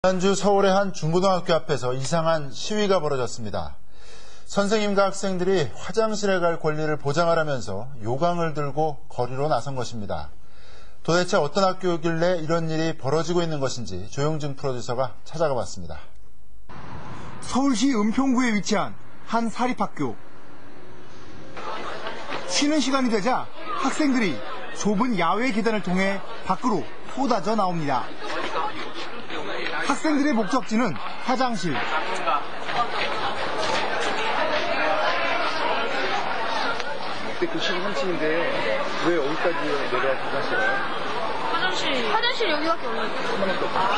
지난주 서울의 한 중고등학교 앞에서 이상한 시위가 벌어졌습니다. 선생님과 학생들이 화장실에 갈 권리를 보장하라면서 요강을 들고 거리로 나선 것입니다. 도대체 어떤 학교길래 이런 일이 벌어지고 있는 것인지 조영준 프로듀서가 찾아가 봤습니다. 서울시 은평구에 위치한 한 사립학교. 쉬는 시간이 되자 학생들이 좁은 야외 계단을 통해 밖으로 쏟아져 나옵니다. 학생들의 목적지는 화장실. 그때 교실은 한층인데 왜 여기까지 내려와서 화장실을? 화장실 여기밖에 없는데.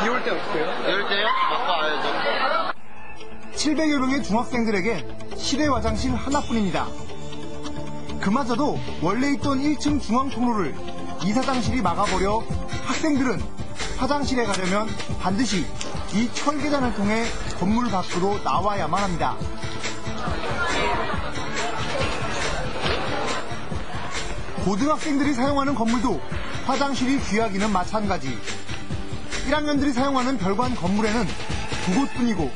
비 올 때 어떻게 해요? 비 올 때요? 맞고 와야죠. 700여 명의 중학생들에겐 실외 화장실 하나뿐입니다. 그마저도 원래 있던 1층 중앙 통로를 이사장실이 막아버려 학생들은 화장실에 가려면 반드시 이 철계단을 통해 건물 밖으로 나와야만 합니다. 고등학생들이 사용하는 건물도 화장실이 귀하기는 마찬가지. 1학년들이 사용하는 별관 건물에는 2곳뿐이고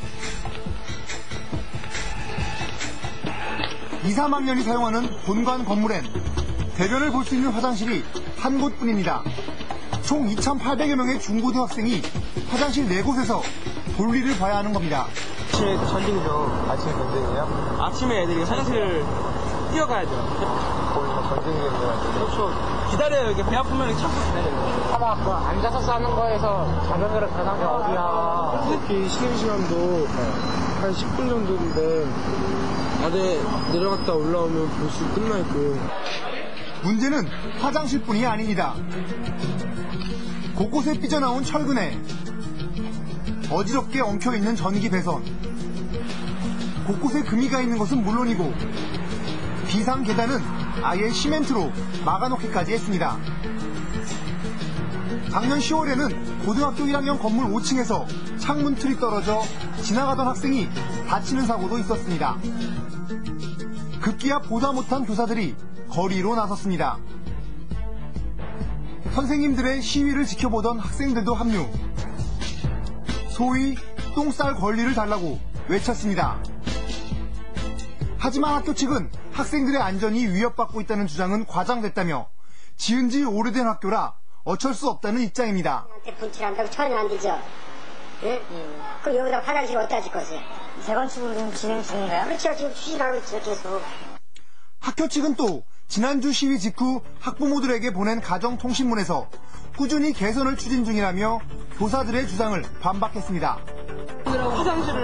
2, 3학년이 사용하는 본관 건물엔 대변을 볼 수 있는 화장실이 한 곳뿐입니다. 총 2,800여 명의 중고등학생이 화장실 4곳에서 볼일을 봐야 하는 겁니다. 아침에 전쟁이죠. 아침에 전쟁이에요? 아침에 애들이 화장실을 뛰어가야죠. 거의 전쟁이겠네요. 그렇죠. 기다려요. 이게 배 아프면 참고 기다려요. 아마 그 앉아서 싸는 거에서 자전거를 가는 게 어디야. 특히 쉬는 시간도 한 10분 정도인데 아래 내려갔다 올라오면 벌써 끝나 있고. 문제는 화장실뿐이 아닙니다. 곳곳에 삐져나온 철근에 어지럽게 엉켜있는 전기 배선, 곳곳에 금이가 있는 것은 물론이고 비상 계단은 아예 시멘트로 막아놓기까지 했습니다. 작년 10월에는 고등학교 1학년 건물 5층에서 창문 틀이 떨어져 지나가던 학생이 다치는 사고도 있었습니다. 급기야 보다 못한 교사들이 거리로 나섰습니다. 선생님들의 시위를 지켜보던 학생들도 합류. 소위 똥 쌀 권리를 달라고 외쳤습니다. 하지만 학교 측은 학생들의 안전이 위협받고 있다는 주장은 과장됐다며 지은 지 오래된 학교라 어쩔 수 없다는 입장입니다. 분칠한다고 천이 안 되죠. 예? 그럼 여기다 화장실 어디다 짓 거지? 재건축을 좀 진행 중인가요? 그렇죠. 지금 추진하고 있죠. 계속. 학교 측은 또 지난주 시위 직후 학부모들에게 보낸 가정통신문에서 꾸준히 개선을 추진 중이라며 교사들의 주장을 반박했습니다.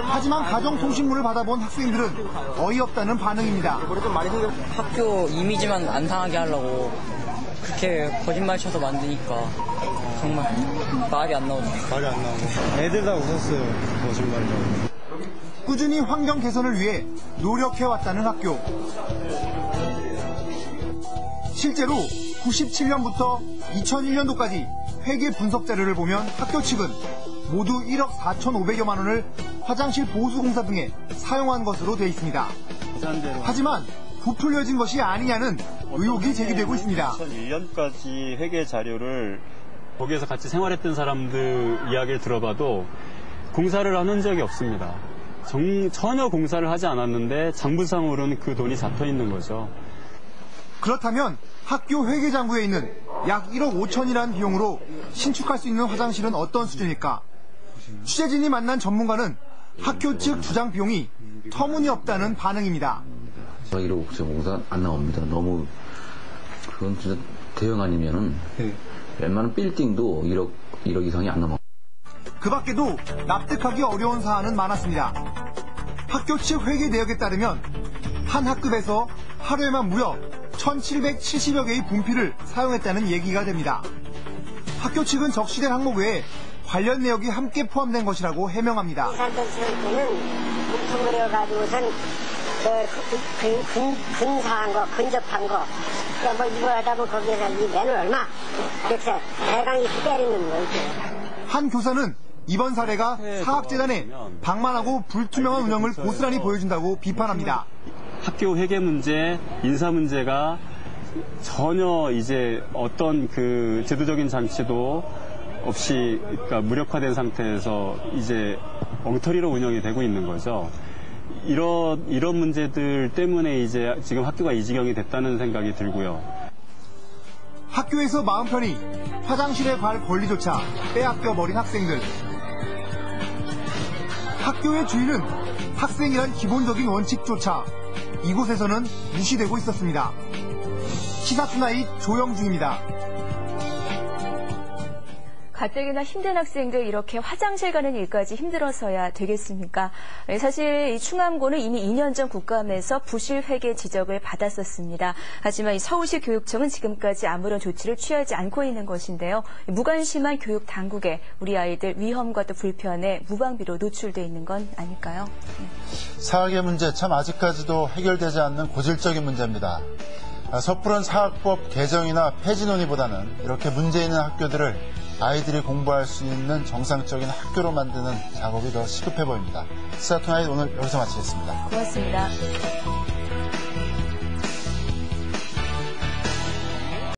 하지만 가정통신문을 받아본 학생들은 어이없다는 반응입니다. 학교 이미지만 안 상하게 하려고 그렇게 거짓말 쳐서 만드니까 정말 말이 안 나오네요. 말이 안 나오네. 애들 다 웃었어요. 거짓말이라고. 꾸준히 환경 개선을 위해 노력해왔다는 학교. 실제로 97년부터 2001년도까지 회계 분석 자료를 보면 학교 측은 모두 1억 4,500여만 원을 화장실 보수공사 등에 사용한 것으로 돼 있습니다. 하지만 부풀려진 것이 아니냐는 의혹이 제기되고 있습니다. 2001년까지 회계 자료를 거기에서 같이 생활했던 사람들 이야기를 들어봐도 공사를 한 흔적이 없습니다. 전혀 공사를 하지 않았는데 장부상으로는 그 돈이 잡혀 있는 거죠. 그렇다면 학교 회계장부에 있는 약 1억 5천이라는 비용으로 신축할 수 있는 화장실은 어떤 수준일까? 취재진이 만난 전문가는 학교 측 주장 비용이 터무니없다는 반응입니다. 1억 5천 공사 안 나옵니다. 너무 그건 진짜 대형 아니면은 웬만한 빌딩도 1억 이상이 안 넘어. 그 밖에도 납득하기 어려운 사안은 많았습니다. 학교 측 회계 내역에 따르면 한 학급에서 하루에만 무려 1,770여 개의 분필을 사용했다는 얘기가 됩니다. 학교 측은 적시된 항목 외에 관련 내역이 함께 포함된 것이라고 해명합니다. 산전 세울 때는 보통을 해가지고선 근사한 거, 근접한 거, 뭐 이거 하다 보면 거기에서 이 매는 얼마? 그래서 대강이 때리는 거 있죠. 한 교사는 이번 사례가 사학재단의 방만하고 불투명한 운영을 고스란히 보여준다고 비판합니다. 학교 회계 문제, 인사 문제가 전혀 이제 어떤 그 제도적인 장치도 없이 그러니까 무력화된 상태에서 이제 엉터리로 운영이 되고 있는 거죠. 이런 문제들 때문에 이제 지금 학교가 이 지경이 됐다는 생각이 들고요. 학교에서 마음 편히 화장실에 갈 권리조차 빼앗겨버린 학생들. 학교의 주인은 학생이란 기본적인 원칙조차 이곳에서는 무시되고 있었습니다. 시사투나잇 조영주입니다. 가뜩이나 힘든 학생들 이렇게 화장실 가는 일까지 힘들어서야 되겠습니까? 사실 이 충암고는 이미 2년 전 국감에서 부실 회계 지적을 받았었습니다. 하지만 이 서울시 교육청은 지금까지 아무런 조치를 취하지 않고 있는 것인데요. 무관심한 교육 당국에 우리 아이들 위험과 또 불편에 무방비로 노출돼 있는 건 아닐까요? 사학의 문제 참 아직까지도 해결되지 않는 고질적인 문제입니다. 섣부른 사학법 개정이나 폐지 논의보다는 이렇게 문제 있는 학교들을 아이들이 공부할 수 있는 정상적인 학교로 만드는 작업이 더 시급해 보입니다. 시사투나잇 오늘 여기서 마치겠습니다. 고맙습니다.